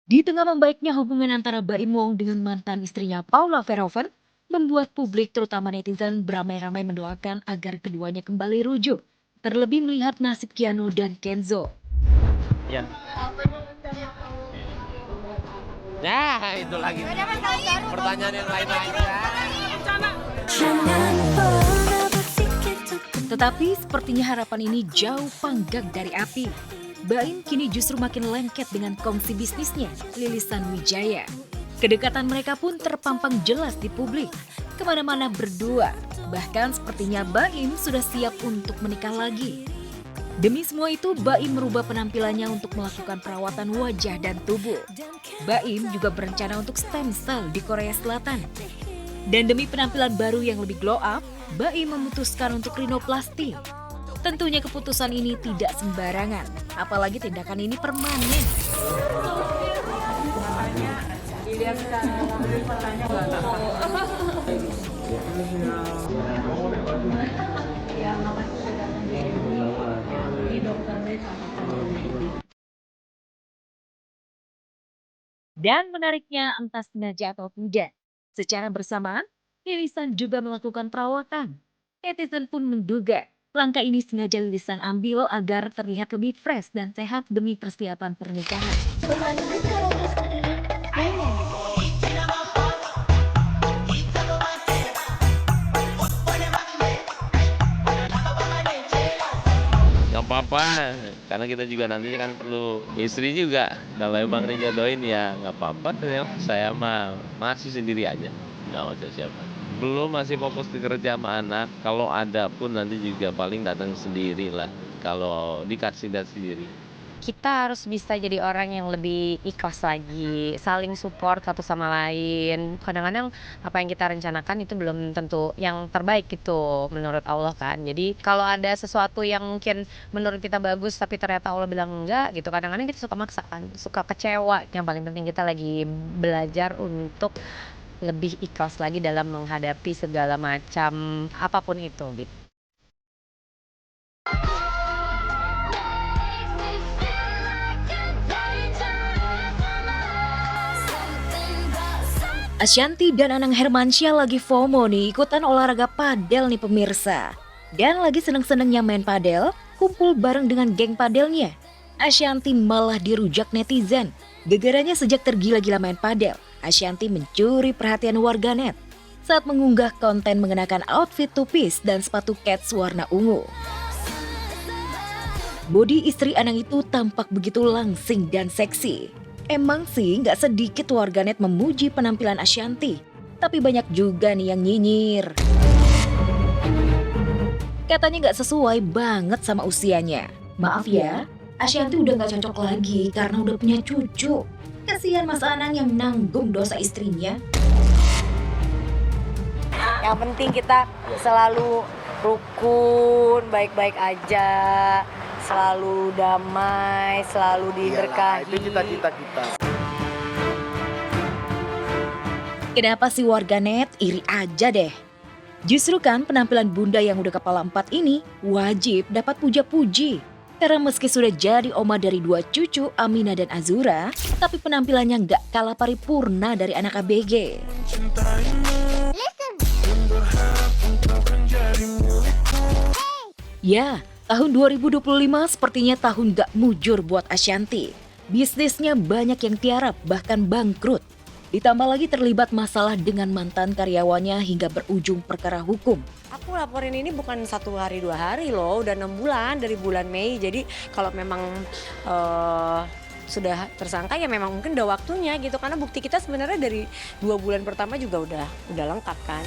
Di tengah membaiknya hubungan antara Baim Wong dengan mantan istrinya Paula Verhoeven, membuat publik terutama netizen beramai-ramai mendoakan agar keduanya kembali rujuk. Terlebih melihat nasib Keanu dan Kenzo. Ya. Ya, itu lagi. Pertanyaan yang lain lagi. Tetapi sepertinya harapan ini jauh panggang dari api. Baim kini justru makin lengket dengan kongsi bisnisnya, Lilisan Wijaya. Kedekatan mereka pun terpampang jelas di publik. Kemana-mana berdua, bahkan sepertinya Baim sudah siap untuk menikah lagi. Demi semua itu, Baim merubah penampilannya untuk melakukan perawatan wajah dan tubuh. Baim juga berencana untuk stem cell di Korea Selatan. Dan demi penampilan baru yang lebih glow up, Baim memutuskan untuk rinoplasti. Tentunya keputusan ini tidak sembarangan, apalagi tindakan ini permanen. Dan menariknya entah sengaja atau tidak, secara bersamaan, Lilisan juga melakukan perawatan. Netizen pun menduga langkah ini sengaja Lilisan ambil agar terlihat lebih fresh dan sehat demi persiapan pernikahan. Gak apa-apa, karena kita juga nantinya kan perlu istri juga. Kalau emang dijodohin ya nggak apa-apa. Saya mah masih sendiri aja, nggak mau siapa. Belum, masih fokus di kerja sama anak. Kalau ada pun nanti juga paling datang sendiri lah. Kalau dikasih dan sendiri. Kita harus bisa jadi orang yang lebih ikhlas lagi, saling support satu sama lain. Kadang-kadang apa yang kita rencanakan itu belum tentu yang terbaik gitu menurut Allah kan. Jadi kalau ada sesuatu yang mungkin menurut kita bagus tapi ternyata Allah bilang enggak gitu, kadang-kadang kita suka maksa kan, suka kecewa. Yang paling penting kita lagi belajar untuk lebih ikhlas lagi dalam menghadapi segala macam apapun itu gitu. Ashanty dan Anang Hermansyah lagi FOMO nih ikutan olahraga padel nih pemirsa. Dan lagi seneng-senengnya main padel, kumpul bareng dengan geng padelnya. Ashanty malah dirujak netizen. Gegeranya sejak tergila-gila main padel, Ashanty mencuri perhatian warganet saat mengunggah konten mengenakan outfit two-piece dan sepatu kets warna ungu. Bodi istri Anang itu tampak begitu langsing dan seksi. Emang sih nggak sedikit warganet memuji penampilan Ashanty, tapi banyak juga nih yang nyinyir. Katanya nggak sesuai banget sama usianya. Maaf ya, Ashanty udah nggak cocok lagi karena udah punya cucu. Kasihan Mas Anang yang nanggung dosa istrinya. Yang penting kita selalu rukun, baik-baik aja, selalu damai, selalu diberkahi. Itu cita-cita kita. Kenapa sih warganet iri aja deh? Justru kan penampilan bunda yang udah kepala 4 ini wajib dapat puja-puji. Karena meski sudah jadi oma dari 2 cucu, Amina dan Azura, tapi penampilannya nggak kalah paripurna dari anak ABG. Ya, tahun 2025 sepertinya tahun gak mujur buat Ashanty. Bisnisnya banyak yang tiarap, bahkan bangkrut. Ditambah lagi terlibat masalah dengan mantan karyawannya hingga berujung perkara hukum. Aku laporin ini bukan 1 hari 2 hari loh, udah 6 bulan dari bulan Mei. Jadi kalau memang sudah tersangka ya memang mungkin udah waktunya gitu. Karena bukti kita sebenarnya dari 2 bulan pertama juga udah lengkap kan.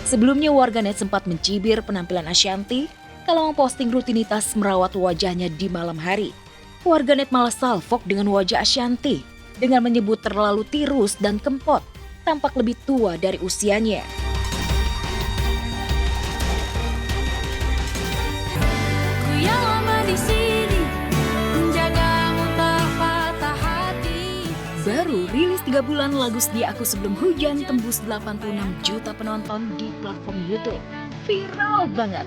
Sebelumnya warganet sempat mencibir penampilan Ashanty kalau memposting rutinitas merawat wajahnya di malam hari. Warganet malah salfok dengan wajah Ashanty dengan menyebut terlalu tirus dan kempot, tampak lebih tua dari usianya. Baru rilis 3 bulan lagu Sedia Aku Sebelum Hujan tembus 86 juta penonton di platform YouTube. Viral banget.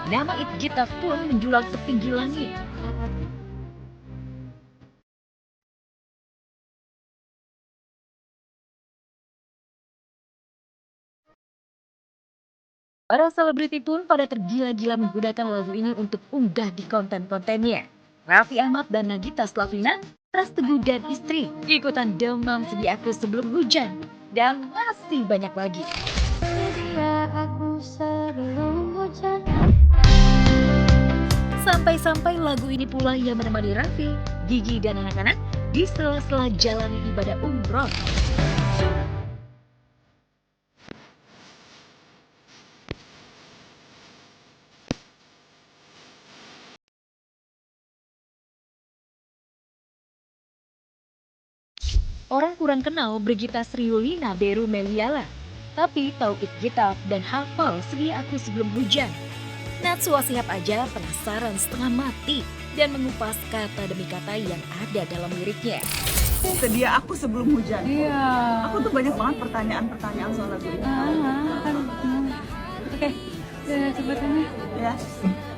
Nama It Gita pun menjulang setinggi langit. Para selebriti pun pada tergila-gila menggunakan lagu ini untuk unggah di konten-kontennya. Raffi Ahmad dan Nagita Slavina, Pras Teguh dan istri, ikutan demam Sedia Aku Sebelum Hujan, dan masih banyak lagi. Sedia aku sebelum hujan. Sampai-sampai lagu ini pula yang menemani Raffi, Gigi dan anak-anak di sela-sela jalani ibadah umroh. Orang kurang kenal Brigita Sriulina Beru Meliala, tapi tahu It Get Up dan hafal Sedia Aku Sebelum Hujan. Natsua Shihab aja penasaran setengah mati dan mengupas kata demi kata yang ada dalam liriknya. Sedia Aku Sebelum Hujan. Iya. Aku tuh banyak banget pertanyaan-pertanyaan soal lagu ini. Oke, sebutannya. Ya.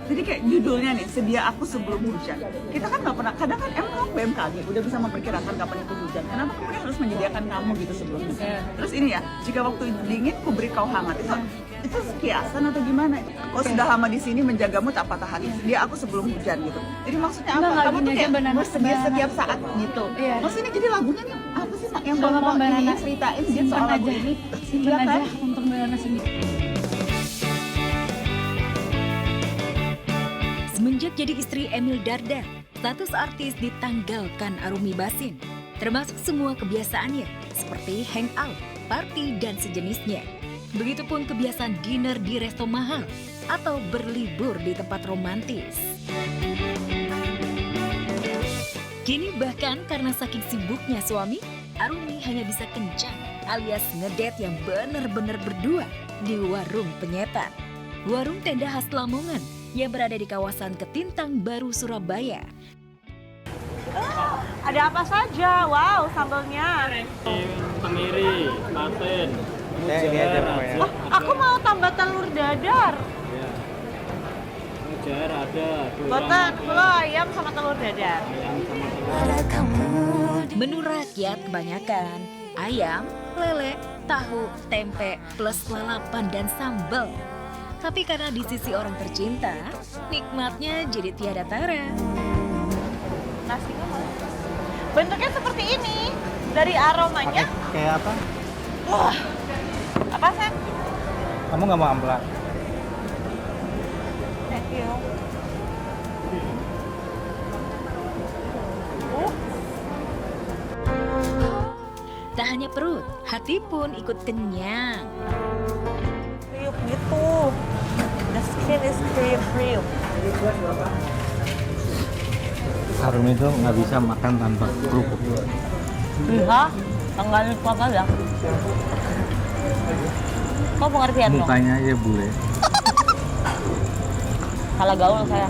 Jadi kayak judulnya nih, Sedia Aku Sebelum Hujan. Kita kan nggak pernah, kadang kan emang kamu BMKG udah bisa memperkirakan kapan itu hujan. Kenapa kemudian harus menyediakan kamu gitu sebelumnya? Terus ini ya, jika waktu dingin ku beri kau hangat. Itu kiasan atau gimana? Kau sudah lama di sini menjagamu tak patah hati. Sedia aku sebelum hujan gitu. Jadi maksudnya apa? Enggak, Kamu tuh gini aja, kayak Mbak Nana. bersedia setiap saat gitu. Iya. Maksudnya jadi lagunya nih apa sih yang Sama mau Mbak ini Nana. ceritain dia Simpan soal lagu aja. ini? Simpan Iya aja kan? untuk Mbak Nana sendiri. Semenjak jadi istri Emil Dardak, status artis ditanggalkan Arumi Bachsin, termasuk semua kebiasaannya seperti hangout, party, dan sejenisnya. Begitupun kebiasaan dinner di resto mahal atau berlibur di tempat romantis. Kini bahkan karena saking sibuknya suami, Arumi hanya bisa kencan alias ngedate yang benar-benar berdua di warung penyetan. Warung tenda khas Lamongan yang berada di kawasan Ketintang Baru, Surabaya. Ada apa saja? Wow, sambelnya. Kemiri, paten, diajar mujar, namanya. Oh, aku mau tambah telur dadar. mujar ada, Boten, lo ayam sama telur dadar. ayam sama telur. Menu rakyat kebanyakan ayam, lele, tahu, tempe, plus lalapan dan sambal. Tapi karena di sisi orang tercinta, nikmatnya jadi tiada tara. Nasinya mana? Bentuknya seperti ini. Dari aromanya, Kayak apa? apa Sam? Kamu nggak mau amplak? Thank you. Tak hanya perut, hati pun ikut kenyang. Kriuk gitu. The skin is kriuk. Harum itu nggak bisa makan tanpa kerupuk. Iya, tanggal itu apa ya? Kok pengertian dong? Mukanya aja bule. Salah gaul saya.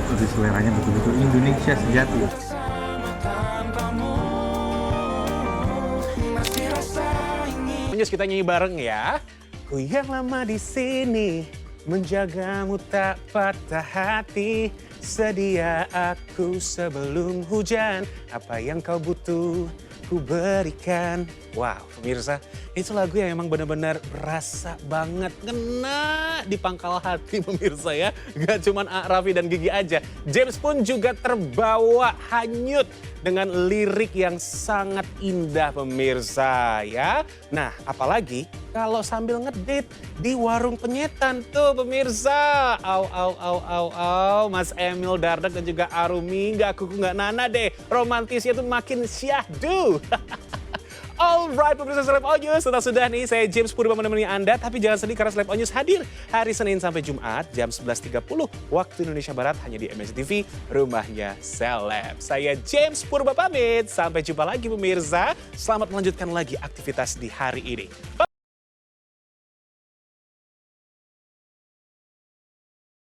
Tapi seleranya betul-betul Indonesia sejati. News kita nyanyi bareng ya. Ku yang lama di sini menjagamu tak patah hati. Sedia aku sebelum hujan. Apa yang kau butuh ku berikan. Wow, pemirsa, itu lagu yang emang benar-benar berasa banget ngena di pangkal hati pemirsa ya. Gak cuman Raffi dan Gigi aja, James pun juga terbawa hanyut dengan lirik yang sangat indah pemirsa ya. Nah, apalagi kalau sambil ngedate di warung penyetan tuh pemirsa. Au, Mas Emil Dardak dan juga Arumi gak kuku gak nana deh. Romantisnya tuh makin syahdu. Alright, pemirsa Slap On News, sudah nih saya James Purba menemani Anda. Tapi jangan sedih karena Slap On News hadir hari Senin sampai Jumat jam 11.30 waktu Indonesia Barat hanya di MNC TV, rumahnya Seleb. Saya James Purba pamit, sampai jumpa lagi pemirsa. Selamat melanjutkan lagi aktivitas di hari ini.